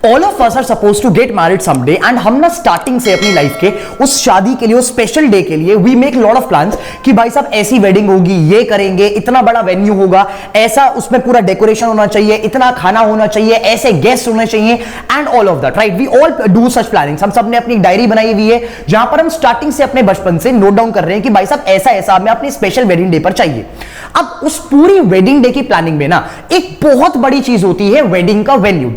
All of us are suppose to get married someday and हम ना starting से अपनी लाइफ के उस शादी के लिए, उस स्पेशल डे के लिए we make lot of plans कि भाई साहब ऐसी वेडिंग होगी, ये करेंगे, इतना बड़ा वेन्यू होगा, ऐसा उसमें पूरा डेकोरेशन होना चाहिए, इतना खाना होना चाहिए, ऐसे गेस्ट होने चाहिए and all of that, right? We all do such planning. हम सब ने अपनी डायरी बनाई हुई है जहां पर हम स्टार्टिंग से अपने बचपन से नोट डाउन कर रहे हैं कि भाई साहब ऐसा ऐसा हमें अपनी स्पेशल वेडिंग डे पर चाहिए। अब उस पूरी वेडिंग डे की प्लानिंग में ना एक बहुत बड़ी चीज होती है वेडिंग का venue,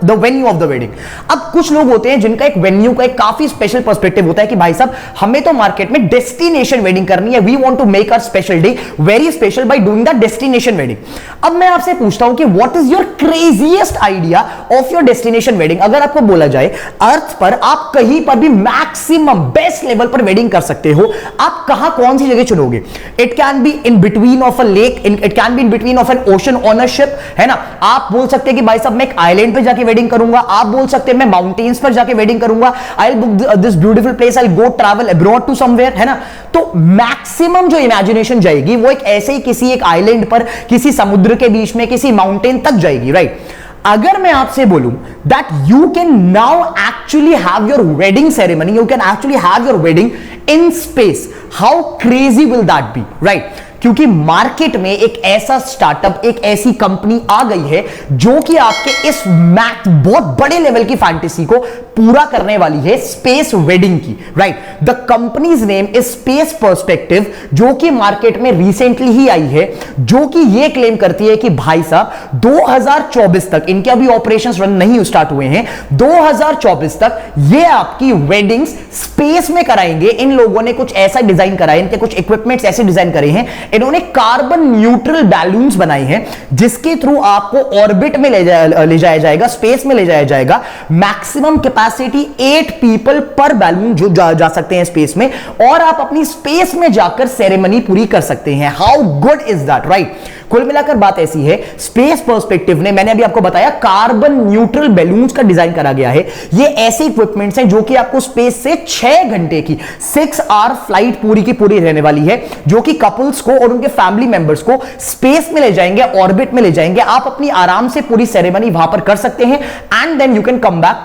the venue of the wedding. अब कुछ लोग होते हैं जिनका एक वेन्यू का एक काफी स्पेशल पर्सपेक्टिव होता है कि भाई साहब हमें तो मार्केट में डेस्टिनेशन वेडिंग करनी है, we want to make our special day very special by doing the destination wedding. अब मैं आपसे पूछता हूं कि what is your craziest idea of your destination wedding? अगर आपको बोला जाए अर्थ पर आप कहीं पर भी मैक्सिमम बेस्ट लेवल पर वेडिंग कर सकते हो, आप कहां कौन सी जगह चुनोगे? It can be in between of a lake, it can be in between of an ocean on a ship, है ना? आप बोल सकते हैं कि भाई साहब मैं एक आइलैंड पे जाके वेडिंग करूंगा, आप बोल सकते हैं मैं माउंटेन्स पर जाके वेडिंग करूंगा, I will book this beautiful place, I will go travel abroad to somewhere, है ना? तो मैक्सिमम जो इमेजिनेशन जाएगी वो एक ऐसे ही किसी एक आइलैंड पर, किसी समुद्र के बीच में, किसी माउंटेन तक जाएगी, राइट? अगर मैं आपसे बोलूं that you can now actually have your wedding ceremony, you can actually have your wedding in space, how crazy will that be, right? क्योंकि मार्केट में एक ऐसा स्टार्टअप, एक ऐसी कंपनी आ गई है जो कि आपके इस बहुत बड़े लेवल की फैंटेसी को पूरा करने वाली है, स्पेस वेडिंग की, right? The companies name is space perspective, जो कि मार्केट में रिसेंटली ही आई है, जो कि यह क्लेम करती है कि भाई साहब 2024 तक, इनके अभी ऑपरेशंस रन नहीं स्टार्ट हुए हैं, 2024 तक ये आपकी वेडिंग्स स्पेस में कराएंगे। इन लोगों ने कुछ ऐसा डिजाइन करा है, इनके कुछ इक्विपमेंट्स ऐसे डिजाइन करे हैं, इन्होंने कार्बन न्यूट्रल बैलून्स बनाए हैं जिसके थ्रू आपको ऑर्बिट में ले जाया जाएगा, स्पेस में ले जाया जाएगा। मैक्सिमम कैपेसिटी 8 पीपल पर बैलून जो जा सकते हैं स्पेस में, और आप अपनी स्पेस में जाकर सेरेमनी पूरी कर सकते हैं। How good is that, right? कुल मिलाकर बात ऐसी है, स्पेस पर्सपेक्टिव ने, मैंने अभी आपको बताया, कार्बन न्यूट्रल बैलून्स का डिजाइन करा गया है। ये ऐसे इक्विपमेंट्स हैं जो कि आपको स्पेस से 6 घंटे की 6 आवर फ्लाइट पूरी की पूरी रहने वाली है, जो कि कपल्स को और उनके फैमिली मेंबर्स को स्पेस में ले जाएंगे, ऑर्बिट में ले जाएंगे। आप अपनी आराम से पूरी सेरेमनी वहां पर कर सकते हैं and then you can come back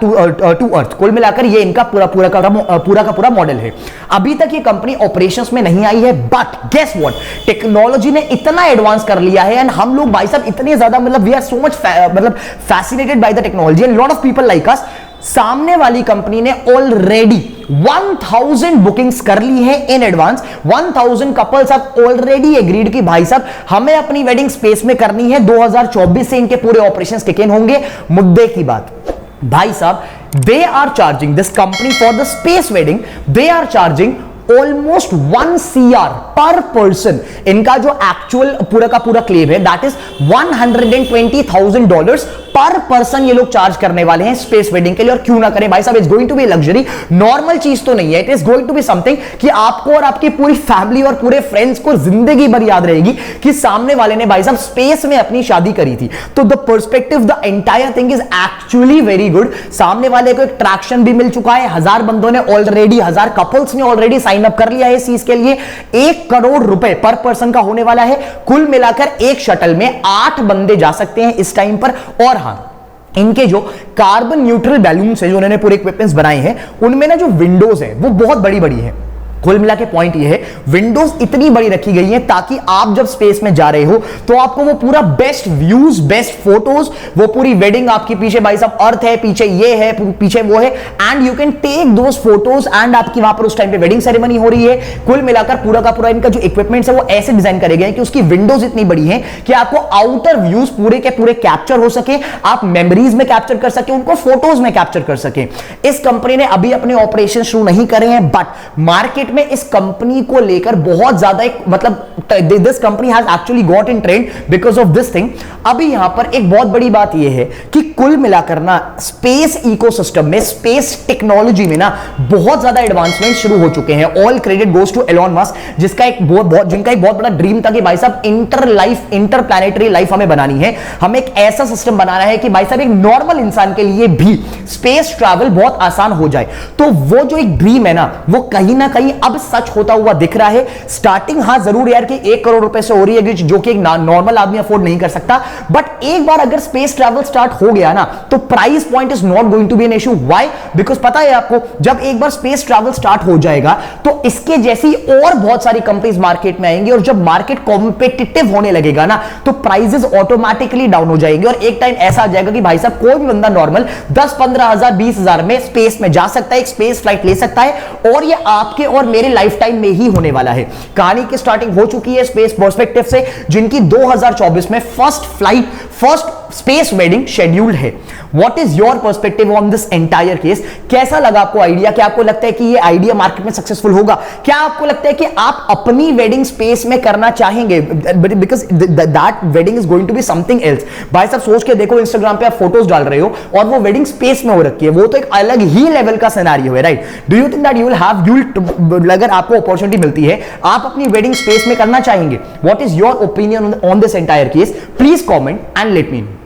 to earth. कुल मिलाकर ये इनका पूरा का पूरा मॉडल है। अभी तक ये कंपनी ऑपरेशंस में नहीं आई है, बट गेस व्हाट, टेक्नोलॉजी ने इतना एडवांस कर लिया है एंड हम लोग भाई साहब इतने ज्यादा we are so much fascinated by the technology and lot of people like us. सामने वाली कंपनी ने ऑलरेडी 1000 बुकिंग्स कर ली है in advance. 1000 couples have already agreed कि भाई साहब हमें अपनी वेडिंग स्पेस में करनी है। 2024 से इनके पूरे ऑपरेशंस किक इन होंगे। मुद्दे की बात, भाई साहब they are charging, this company for the space wedding, they are charging almost 1 CR per person. इनका जो एक्चुअल पूरा का पूरा क्लेम है दैट इज $120,000 पर पर्सन ये लोग चार्ज करने वाले हैं स्पेस वेडिंग के लिए। और क्यों ना करें भाई साहब, it's going to be luxury, normal चीज तो नहीं है। It is going to be something कि आपको और आपकी पूरी फैमिली और पूरे फ्रेंड्स को जिंदगी भर याद रहेगी कि सामने वाले ने भाई साहब स्पेस में अपनी शादी करी थी। तो the perspective, the entire thing is actually very good. सामने वाले को एक ट्रैक्शन भी मिल चुका है। 1000 बंदों ने ऑलरेडी, 1000 कपल्स ने ऑलरेडी साइन अप कर लिया है इस चीज के लिए। 1 करोड़ रुपए पर पर्सन का होने वाला है। कुल मिलाकर एक शटल में 8 बंदे जा सकते हैं इस टाइम पर। और हां, इनके जो कार्बन न्यूट्रल बैलून्स है जो उन्होंने पूरे इक्विपमेंट्स बनाए हैं, उनमें ना जो विंडोज है वो बहुत बड़ी बड़ी है। कुल मिला के पॉइंट ये है, विंडोज इतनी बड़ी रखी गई है ताकि आप जब स्पेस में जा रहे हो तो आपको वो पूरा बेस्ट व्यूज, बेस्ट फोटोज, वो पूरी वेडिंग आपकी पीछे भाई साहब अर्थ है, पीछे ये है, पीछे वो है, and you can take those photos एंड आपकी वहां पर उस टाइम पे वेडिंग सेरेमनी हो रही है। कुल मिलाकर पूरा का पूरा इनका जो इक्विपमेंट्स है वो ऐसे डिजाइन करे गए हैं कि उसकी विंडोज इतनी बड़ी है कि आपको आउटर व्यूज पूरे के पूरे कैप्चर हो सके, आप मेमोरीज में कैप्चर कर सके, उनको फोटोज में कैप्चर कर सके। इस कंपनी ने अभी अपने ऑपरेशन शुरू नहीं करे हैं, बट मार्केट में इस कंपनी को लेकर बहुत ज्यादा एक this company has actually got in trend because of this thing. अभी यहां पर एक बहुत बड़ी बात यह है कि कुल मिलाकर ना स्पेस इकोसिस्टम में, स्पेस टेक्नोलॉजी में ना बहुत ज्यादा एडवांसमेंट शुरू हो चुके हैं। All credit goes to Elon Musk, जिनका एक बहुत बड़ा ड्रीम था कि भाई साहब इंटर प्लैनेटरी लाइफ हमें बनानी है। हमें एक ऐसा सिस्टम बनाना है कि भाई साहब एक नॉर्मल इंसान के लिए भी स्पेस ट्रैवल बहुत आसान हो जाए। तो वो जो एक ड्रीम है ना, वो कहीं ना कहीं अब सच होता हुआ दिख रहा है। स्टार्टिंग हां जरूर यार कि 1 करोड़ रुपए से हो रही है, जो कि एक नॉर्मल आदमी अफोर्ड नहीं कर सकता, बट एक बार अगर स्पेस ट्रैवल स्टार्ट हो गया ना तो price point is not going to be an issue. Why? Because पता है आपको, जब एक बार स्पेस ट्रैवल स्टार्ट हो जाएगा तो इसके जैसी और बहुत सारी कंपनीज मार्केट में आएंगी, और जब मार्केट कॉम्पिटिटिव होने लगेगा ना तो प्राइसेस ऑटोमेटिकली डाउन हो जाएंगे, और एक टाइम ऐसा आ जाएगा कि भाई साहब कोई भी बंदा नॉर्मल 10-15 हजार 20 हजार में स्पेस में जा सकता है, एक स्पेस फ्लाइट ले सकता है, और ये आपके और मेरे लाइफ टाइम में ही होने वाला है। कहानी की स्टार्टिंग हो चुकी है स्पेस पर्सपेक्टिव से, जिनकी 2024 में फर्स्ट स्पेस वेडिंग शेड्यूल्ड है। What is your perspective on this entire case? कैसा लगा आपको आइडिया? क्या आपको लगता है कि ये आइडिया मार्केट में सक्सेसफुल होगा? क्या आपको लगता है कि आप अपनी वेडिंग स्पेस में करना चाहेंगे? Because that wedding is going to be something else. भाई साहब सोच के देखो, इंस्टाग्राम पे आप फोटोज डाल रहे हो और वो वेडिंग स्पेस में हो रखी है, वो तो एक अलग ही लेवल का सिनेरियो है, right? Do you think that you will have, अगर आपको अपॉर्चुनिटी मिलती है, आप अपनी वेडिंग स्पेस में करना चाहेंगे? What is your opinion on this entire case? Please comment and let me know.